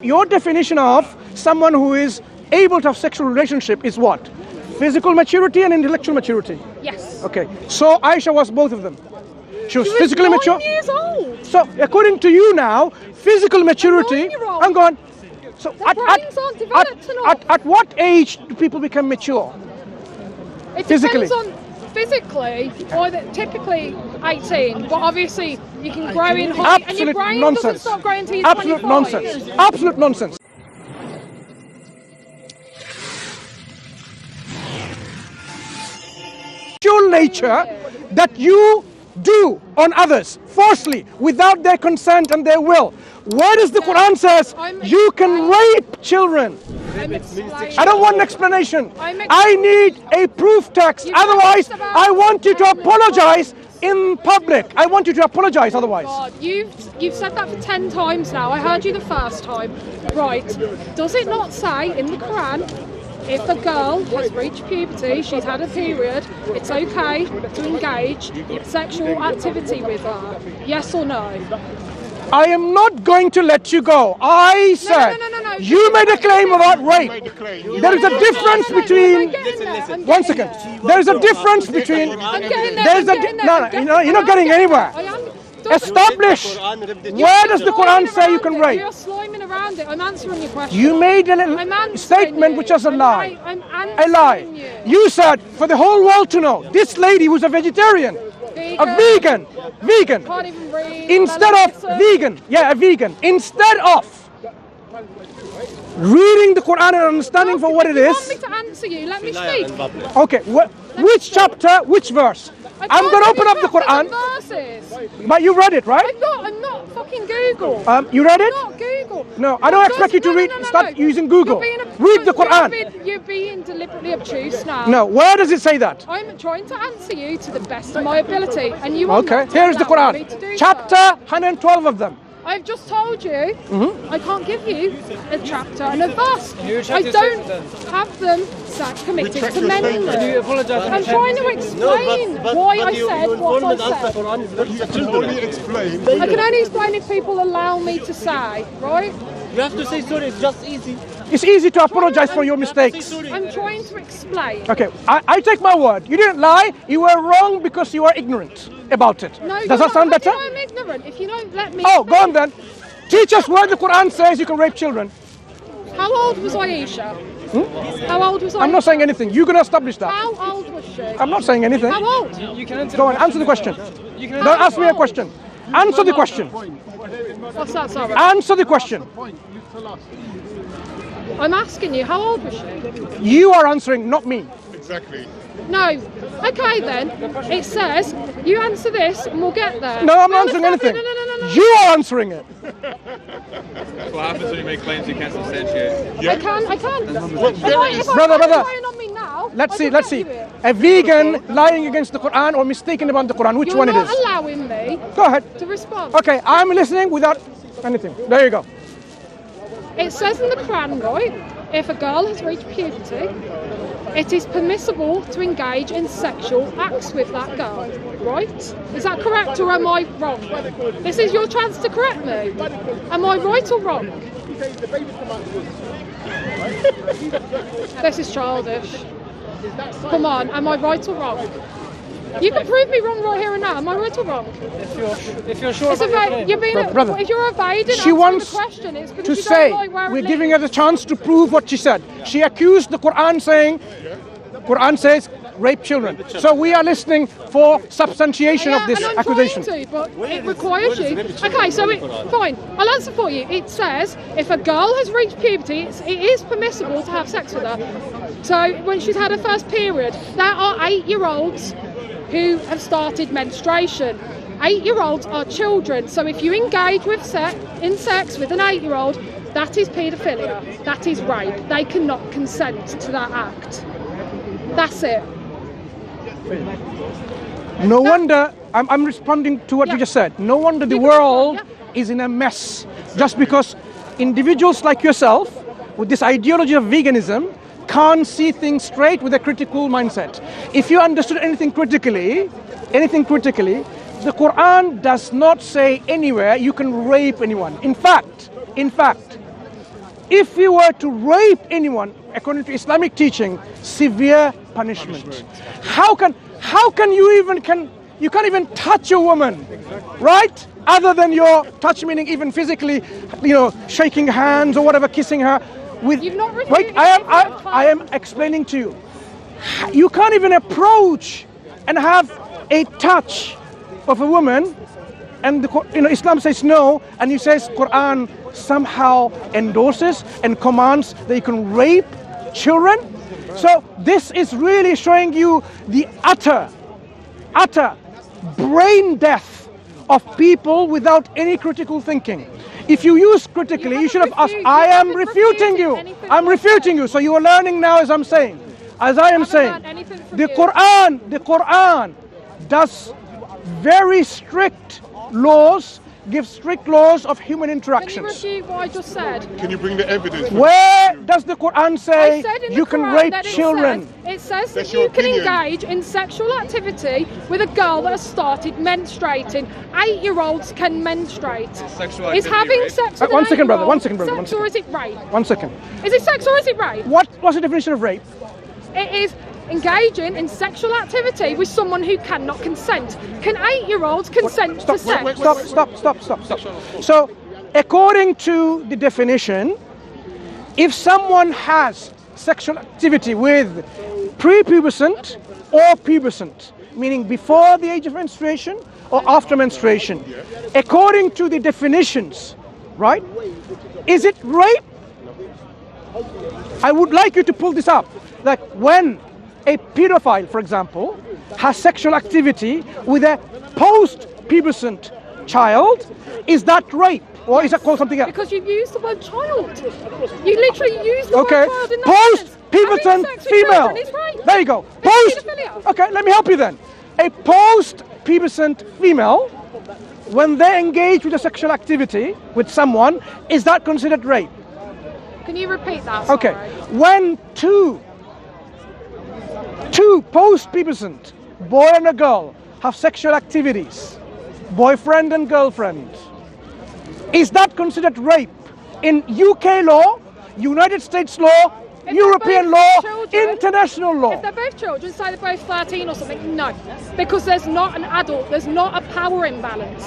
Your definition of someone who is able to have sexual relationship is what? Physical maturity and intellectual maturity. Yes. Okay. So Aisha was both of them. She was physically 9 mature. years old. So according to you now, physical maturity. I'm going. So Their brains aren't developed enough. at what age do people become mature? It physically? depends on physically, or typically 18. But obviously, you can grow in height, and your Absolute brain nonsense. doesn't stop growing until you're Absolute 25. nonsense. Absolute nonsense. Nature that you do on others forcefully without their consent and their will. Where does the Quran says you can rape children? I don't want an explanation. I need a proof text. Otherwise, I want you to apologize in public. I want you to apologize otherwise. God, you've said that for 10 times now. I heard you the first time. Right. Does it not say in the Quran, if a girl has reached puberty, she's had a period, it's okay to engage in sexual activity with her? Yes or no? I am not going to let you go. I said, No. you made a claim about rape. There is a difference between. One second. There is a difference between. You're not getting anywhere. Establish. Where does the Quran say you can rape? You're sliming around it. I'm answering your question. You made a statement which was a lie. A lie. You said for the whole world to know, this lady was a vegetarian. A vegan. Can't even read. Instead of vegan. Yeah, a vegan. Instead of reading the Quran and understanding for what it is. If you want me to answer you, let me speak. Okay, which chapter, which verse? I'm going to open up the Quran. But you read it, right? I'm not fucking Google. You read it? I'm not Google. No, I don't expect you to read. Start using Google. Read the Quran. You're being deliberately obtuse now. No, where does it say that? I'm trying to answer you to the best of my ability, and you. Okay, here is the Quran. Chapter 112 of them. I've just told you, I can't give you a chapter and a verse. I don't have them committed to memory. I'm trying to explain why I said what I said. I can only explain if people allow me to say, right? You have to say sorry, it's just easy. It's easy to apologize for your mistakes. I'm trying to explain. Okay, I take my word. You didn't lie. You were wrong because you are ignorant about it. No, does that sound better? I'm ignorant. If you don't let me. Oh, go on then. Teach us where the Quran says you can rape children. How old was Aisha? How old was Aisha? I'm not saying anything. You're going to establish that. How old was she? I'm not saying anything. How old? Go on, answer the question. Don't ask me a question. Answer the question. What's that, sorry? Answer the question. I'm asking you, how old was she? You are answering, not me. Exactly. No. Okay then. It says, you answer this and we'll get there. No, I'm not answering anything. No. You are answering it. What happens when you make claims you can't substantiate? Yeah. I can. Brother. On me now, Let's see. A vegan lying against the Quran or mistaken about the Quran. Which one it is? You're not allowing me Go ahead. to respond. Okay, I'm listening without anything. There you go. It says in the Quran, right, if a girl has reached puberty, it is permissible to engage in sexual acts with that girl, right? Is that correct or am I wrong? This is your chance to correct me. Am I right or wrong? This is childish. Come on, am I right or wrong? You can prove me wrong right here and now. Am I right or wrong? If you're sure about you're being brother, if you're evading she wants the question, it's because to you say don't like where we're it giving leads. her the chance to prove what she said. She accused the Quran saying, Quran says rape children. So we are listening for substantiation of this and I'm accusation. trying to, but it requires you. Okay, so fine. I'll answer for you. It says if a girl has reached puberty, it is permissible to have sex with her. So when she's had her first period, there are 8-year-olds who have started menstruation. 8-year-olds are children. So if you engage with in sex with an 8-year-old, that is paedophilia. That is rape. They cannot consent to that act. That's it. No wonder, I'm responding to what you just said. No wonder the world is in a mess. Just because individuals like yourself, with this ideology of veganism, can't see things straight with a critical mindset. If you understood anything critically, the Quran does not say anywhere you can rape anyone. In fact, if you were to rape anyone, according to Islamic teaching, severe punishment. How can you can't even touch a woman, right? Other than your touch, meaning even physically, shaking hands or whatever, kissing her. You've not Wait, I am explaining to you. You can't even approach and have a touch of a woman, and Islam says no, and you says Quran somehow endorses and commands that you can rape children. So this is really showing you the utter brain death of people without any critical thinking. If you use critically, you should have asked. I am refuting you. I'm refuting you. So you are learning now, as I'm saying. As I am saying, the Quran does very strict laws, gives strict laws of human interactions. Can you repeat what I just said? Can you bring the evidence? Where does the Quran say you can rape that children? It says That's that you your can opinion. engage in sexual activity with a girl that has started menstruating. 8-year-olds can menstruate. Sexual Is activity having rape? sex with One an second, brother. 8-year-old One second, brother. sex or is it rape? 1 second. Is it sex or is it rape? What's the definition of rape? It is engaging in sexual activity with someone who cannot consent. Can 8-year-olds consent to sex? Stop. So, according to the definition, if someone has sexual activity with prepubescent or pubescent, meaning before the age of menstruation or after menstruation, according to the definitions, right? Is it rape? I would like you to pull this up. Like when a pedophile, for example, has sexual activity with a post-pubescent child, is that rape? Or is that called something else? Because you've used the word child. You literally used the word child in that sentence. Post-pubescent Having sex with female. children is rape. There you go. It's paedophilia. Okay, let me help you then. A post-pubescent female, when they engage with a sexual activity with someone, is that considered rape? Can you repeat that? Okay. Sorry. When two post-pubescent, boy and a girl, have sexual activities, boyfriend and girlfriend, is that considered rape? In UK law, United States law, If European they're law, both children, international If law? they're both children, say they're both 13 or something, no. Because there's not an adult, there's not a power imbalance.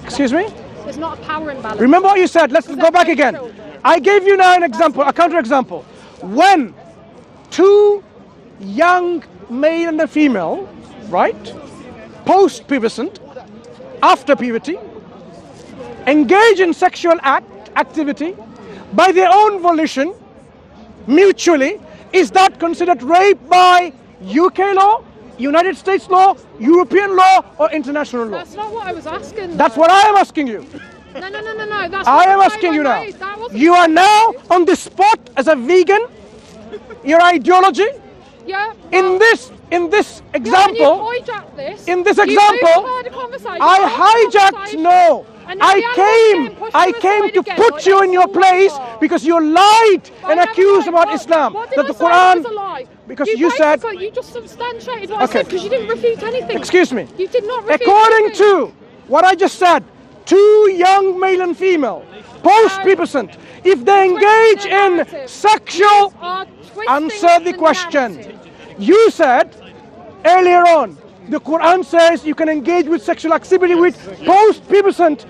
Excuse me? There's not a power imbalance. Remember what you said. Let's go back again. I gave you now an example, a counter example. When two young male and a female, right, post-pubescent, after puberty, engage in sexual activity by their own volition, mutually, is that considered rape by UK law, United States law, European law, or international law? That's not what I was asking. That's though. what I am asking you. No. That's I not am the asking way you I now. raised. That wasn't You the are way I now raised. on the spot as a vegan. Your ideology Yeah. in this example. Yeah, and you hijacked this. In this You example, overheard a conversation, I overheard a hijacked. conversation, No, and now the animal's getting pushed I to the came side to again, put like you in your you place are. because you lied I and never accused lied. about What- Islam. What did That I the say Quran. was a lie? Because you said. You just substantiated what Okay. I said because you didn't refute anything. Excuse me. You did not refute According anything. to what I just said, two young male and female, post-pubescent, if they engage Twisting the in narrative. sexual, You are twisting answer the question. narrative. You said earlier on, the Quran says you can engage with sexual activity with post-pubescent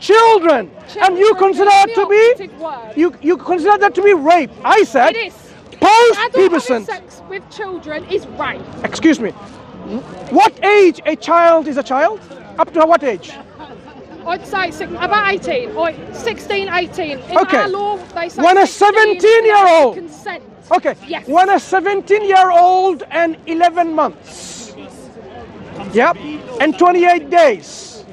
children, and you consider that the to be operative word. you consider that to be rape. I said It is. Adult having post-pubescent. sex with children is rape. Excuse me. What age a child is a child? Up to what age? I'd say about 18 or 16, 18. In Okay. our law, they say When a 16 17-year-old consent. Okay. Yes. When a 17-year-old and 11 months, yep, and 28 days,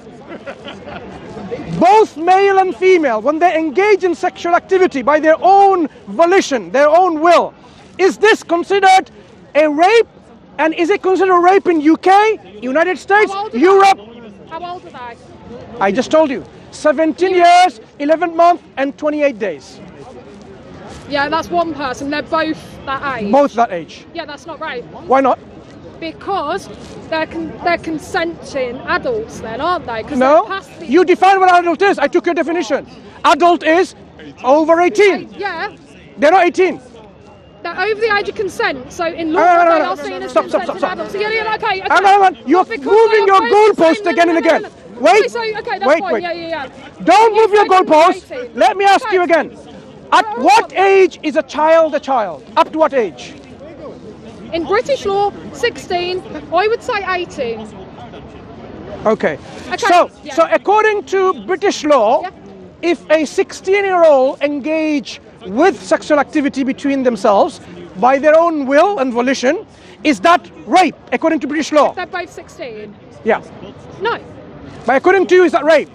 both male and female, when they engage in sexual activity by their own volition, their own will, is this considered a rape? And is it considered rape in UK, United States, How old are Europe? they? How old are they? I just told you, 17 years, 11 months, and 28 days. Yeah, that's one person. They're both that age. Both that age. Yeah, that's not rape. Why not? Because they're consenting adults then, aren't they? 'Cause No, they're past the- you define what adult is. I took your definition. Adult is Over 18. Yeah. They're not 18. They're over the age of consent, so in law No. they are seen as consented adults. So okay. Hang on. You're moving your goalpost again and again. Wait. Okay, so, okay, that's Wait. fine. Yeah. Don't move your You're goalpost. 18. Let me ask you again. At what age is a child a child? Up to what age? In British law, 16. I would say 18. Okay. Okay, So according to British law, Yeah. if a 16-year-old engage with sexual activity between themselves by their own will and volition, is that rape according to British law? They're both 16. Yeah. No. But according to you, is that rape?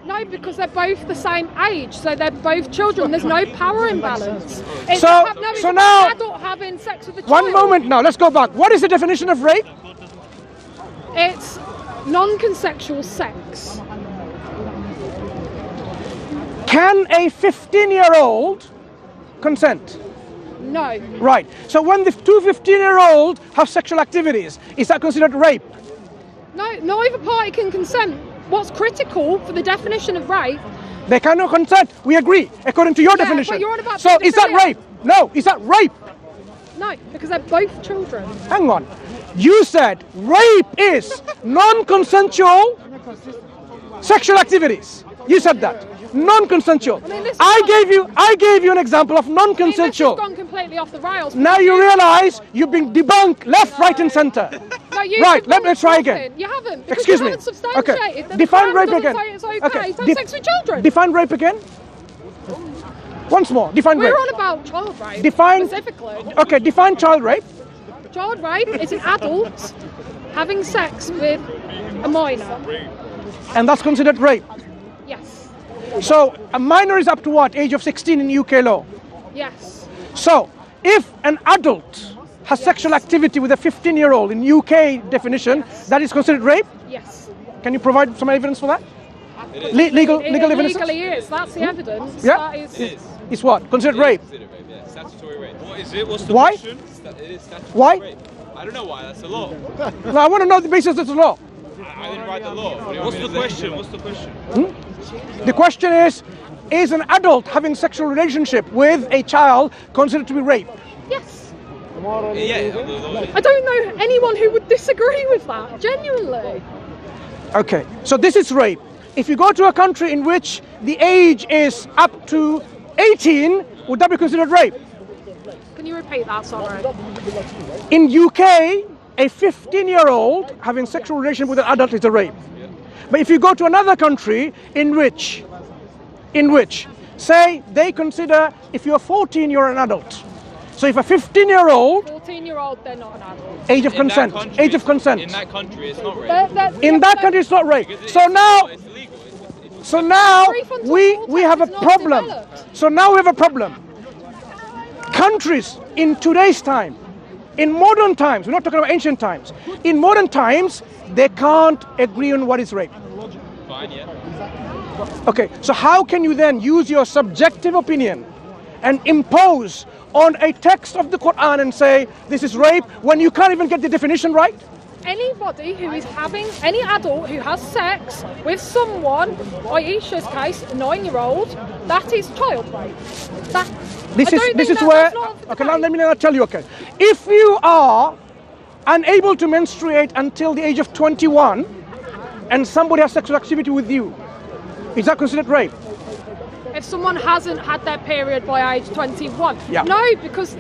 No, because they're both the same age, so they're both children. There's no power imbalance. It's So it's now- an adult having sex with a child. One moment now, let's go back. What is the definition of rape? It's non-consensual sex. Can a 15-year-old consent? No. Right. So when the two 15-year-olds have sexual activities, is that considered rape? No, neither party can consent. What's critical for the definition of rape? They cannot consent. We agree, according to your Yeah, definition. but you're on about So is that pedophilia. rape? No. Is that rape? No, because they're both children. Hang on. You said rape is non-consensual sexual activities. You said that. Non-consensual. mean, this is I gave you an example of I mean, this non-consensual. has gone completely off the rails. Now you realize you've been debunked left, right, and center. No, you Right, said let's try nothing. again. You haven't. Because Excuse you me. haven't substantiated. Okay. The Define Quran rape doesn't again. say it's okay to have Def- sex with children. Define rape again. Once more. Define We're rape. on about child rape. Define- specifically. Okay. Define child rape. Child rape is an adult having sex with a minor. And that's considered rape. Yes. So a minor is up to what? Age of 16 in UK law. Yes. So if an adult has sexual activity with a 15-year-old in UK definition, that is considered rape? Yes. Can you provide some evidence for that? Legal It evidence? legally is. That's the evidence. Yeah. That is. It's what? Considered rape. Considered rape, yeah. Statutory rape. What is it? What's the Why? question? It is statutory Why? rape. I don't know why. That's the law. Now I want to know the basis of the law. I didn't write the law. What's the question? What's the question? The question is an adult having sexual relationship with a child considered to be rape? Yes. Yeah. The law is. I don't know anyone who would disagree with that. Genuinely. Okay, so this is rape. If you go to a country in which the age is up to 18, would that be considered rape? Can you repeat that? Sorry. In UK, a 15-year-old having sexual relation with an adult is a rape. But if you go to another country in which, say, they consider if you're 14, you're an adult. So if a 15-year-old, 14-year-old, they're not an adult. age of In that consent, country- age of consent. In that country, it's not rape. In that country, it's not rape. So now, It's illegal. so now Prefrontal we have a cortex is not problem. developed. So now we have a problem. Countries in today's time, in modern times, we're not talking about ancient times. In modern times, they can't agree on what is rape. Fine, yeah. Okay, so how can you then use your subjective opinion and impose on a text of the Qur'an and say this is rape when you can't even get the definition right? Anybody who is having, any adult who has sex with someone, i.e. Isha's case, a 9-year-old, that is child rape. This is where, okay, now let me tell you, okay. If you are unable to menstruate until the age of 21 and somebody has sexual activity with you, is that considered rape? If someone hasn't had their period by age 21. Yeah. No, because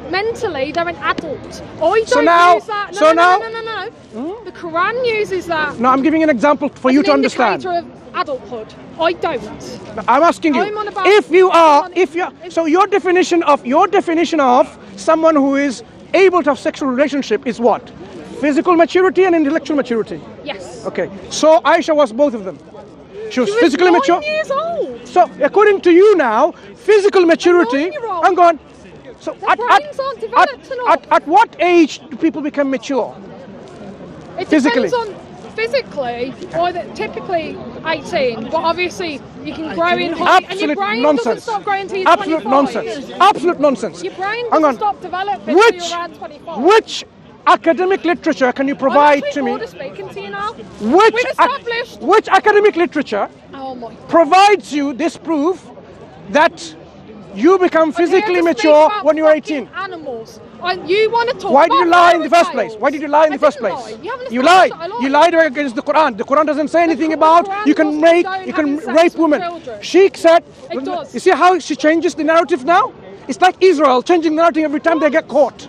mentally they're an adult. I don't now- use that. so now- No. The Quran uses that. No, I'm giving an example for you as to an understand. indicator of adulthood. I don't. I'm asking you, I'm on about- so your definition of someone who is able to have sexual relationship is what? Physical maturity and intellectual maturity. Yes. Okay, so Aisha was both of them. She was She was physically 9 mature. years old. So according to you now, physical maturity, 9-year-old. hang on. So Their brains aren't developed enough. at what age do people become mature? It Physically. depends on physically, either typically 18, but obviously you can grow in height and your Absolute brain doesn't nonsense. stop growing until you're Absolute 25. nonsense. Absolute nonsense. Your brain Hang doesn't on. stop developing Which- until you're around 25. Which academic literature can you provide to me? I'm actually bored of speaking to you now. Which We've established. which academic literature Oh my. provides you this proof that you become physically I'm here to speak mature about when you're fucking 18. Animals. And you want to talk Why did you about lie in the fairy first place? tales. Why did you lie in the I first didn't place? lie. You haven't You established lied. that I You lied against the Quran. The Quran doesn't say anything about Quran you can doesn't rape, condone you can having sex rape with women. children. She said, It does. you see how she changes the narrative now? It's like Israel changing the narrative every time they get caught.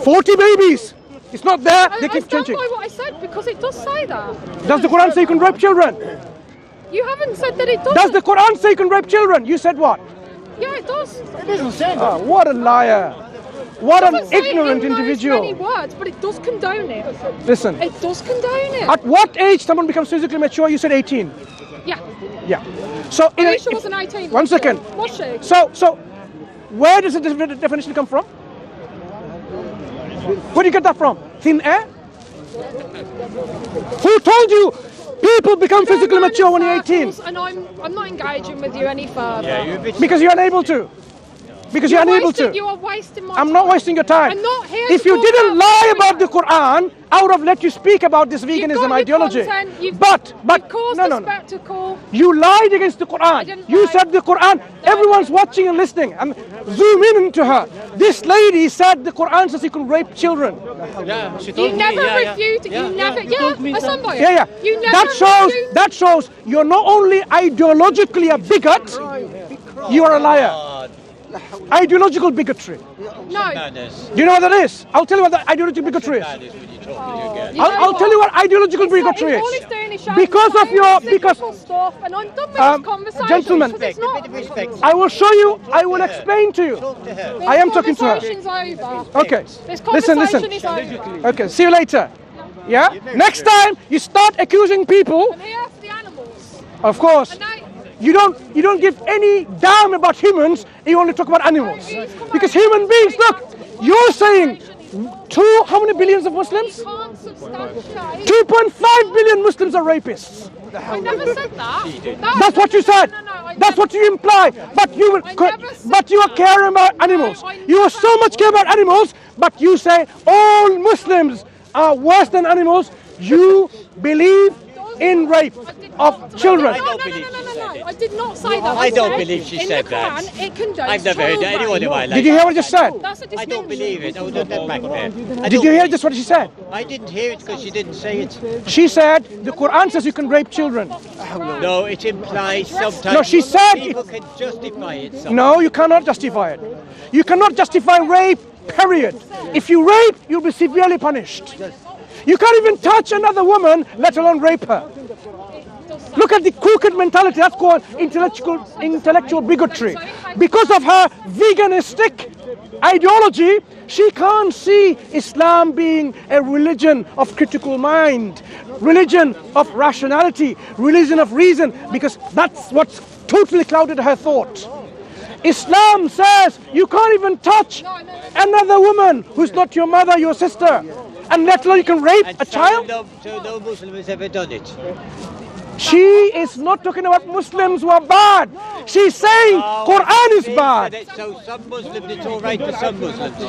40 babies. It's not there. They I keep stand changing. by what I said because it does say that. Does the Quran say you can rape children? You haven't said that it doesn't. Does the Quran say you can rape children? You said what? Yeah, it does. It doesn't say that. Ah, what a liar. What It an doesn't say it ignorant in those individual. many words, but it does condone it. Listen, It does condone it. at what age someone becomes physically mature? You said 18. Yeah. Yeah. So in Alicia wasn't 18. one second. Was she? So where does the definition come from? Where do you get that from? Thin air? Who told you people become physically mature when you're 18? And I'm not engaging with you any further. Because you're unable to. Because you're unable to. You are wasting my I'm time. not wasting your time. I'm not here If to you talk didn't lie fairy about the tales. Quran, I would have let you speak about this You've veganism got your ideology. content, you've But caused no, a no, no. spectacle. You lied against the Quran. didn't You lie. said the Quran. Everyone's watching and listening. And zoom in into her. This lady said the Quran says you can rape children. Yeah, she You told me. never yeah, refuted. yeah. You never. You Yeah, told me I stand by it. Yeah. You never That shows you're not only ideologically a bigot, you are a liar. Ideological bigotry. No. Do you know what that is? I'll tell you what that ideological bigotry is. I'll tell you what ideological bigotry All is. he's doing is showing Because of your stuff, and I'm done with Um, this conversation. gentlemen, because it's not. I will show you. I will explain to you. I am talking to her. Conversation's over. Okay. This Listen. conversation is over. Okay. See you later. Yeah. Next time you start accusing people, And here's the animals. of course, And now, you don't give any damn about humans. You only talk about animals. Because human beings, look, you're saying how many billions of Muslims? you can't substantiate. 2.5 billion Muslims are rapists. I never said that. That's what you said. I That's never- what you imply. But you I never said but you are that. caring about animals. I You are so much care about animals, but you say all Muslims are worse than animals. You believe in rape of children. No, I did not say that. I don't said believe she in said the that. Quran, it condones I've never heard child anyone in my rape. life. Did you hear what I just said? That's a I distinction. don't believe it. I was not that back then. Did you hear just what she said? I didn't hear it because she didn't say it. She said the Quran says you can rape children. No, it implies sometimes. No, she said people can justify it. Sometimes. No, you cannot justify it. You cannot justify rape, period. If you rape, you'll be severely punished. You can't even touch another woman, let alone rape her. Look at the crooked mentality. That's called intellectual bigotry. Because of her veganistic ideology, she can't see Islam being a religion of critical mind, religion of rationality, religion of reason, because that's what's totally clouded her thought. Islam says you can't even touch another woman who's not your mother, your sister, and let alone you can rape And a child. So no Muslim has ever done it. She is not talking about Muslims who are bad. She's saying Quran is bad. So some Muslims, it's all right for some Muslims.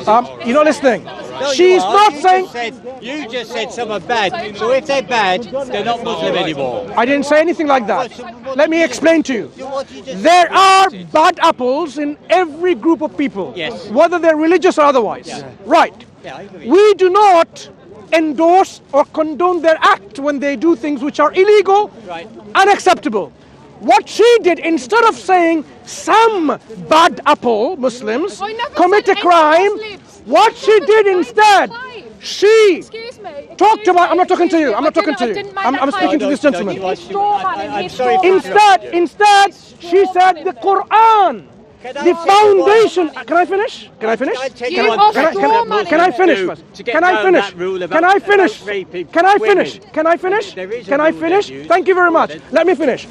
You're not listening. No, She's you are. not You saying. just said- you just said some are bad. So if they're bad, they're not Muslim anymore. I didn't say anything like that. Let me explain to you. What you just There said. are bad apples in every group of people, Yes. whether they're religious or otherwise. Right. Yeah, I agree. We do not endorse or condone their act when they do things which are illegal, Right. unacceptable. What she did, instead of saying some bad apple Muslims I never commit said a any crime, Muslims. what I she never did said instead, claim. she Excuse me. talked about. I'm not talking to excuse you. me, I'm not talking to I you. didn't make I'm that speaking to claim. this gentleman. No, He's straw manning, I'm he's sorry straw for manning. Instead, she said the Quran, Can I the say foundation. Can I finish? Can I finish? I tell You you are what, straw manning. Can I finish do first? to get Can I round finish? that rule about- Can I finish? about raping Can I women? finish? Can I finish? There is a Can I rule finish? they use. Thank you very much. Let me finish.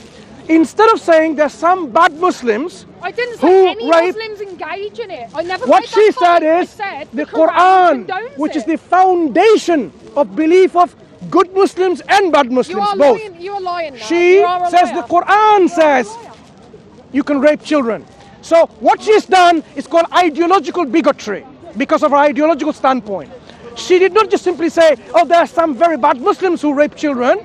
Instead of saying there's some bad Muslims, I didn't who say any rape- Muslims engage in it. I never what made she that point. said I is said the Quran Quran, condones which is it. the foundation of belief of good Muslims and bad You Muslims, are both. lying. You are lying now. She You are a says liar. the Quran says you can rape children. So what she's done is called ideological bigotry because of her ideological standpoint. She did not just simply say, oh, there are some very bad Muslims who rape children.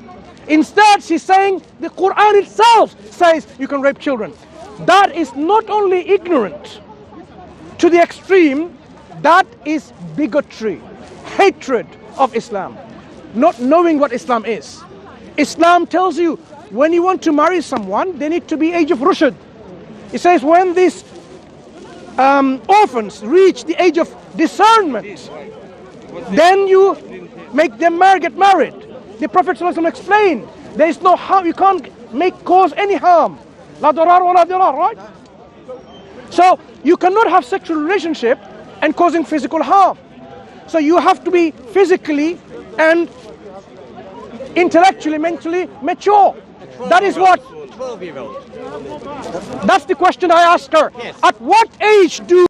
Instead, she's saying the Quran itself says you can rape children. That is not only ignorant to the extreme, that is bigotry, hatred of Islam, not knowing what Islam is. Islam tells you when you want to marry someone, they need to be age of rushd. It says when these orphans reach the age of discernment, then you make them get married. The Prophet ﷺ explained there is no harm, you can't cause any harm. La darar wa la dirar, right? So you cannot have sexual relationship and causing physical harm. So you have to be physically and intellectually, mentally mature. That is what. 12-year-old. That's the question I asked her. Yes. At what age do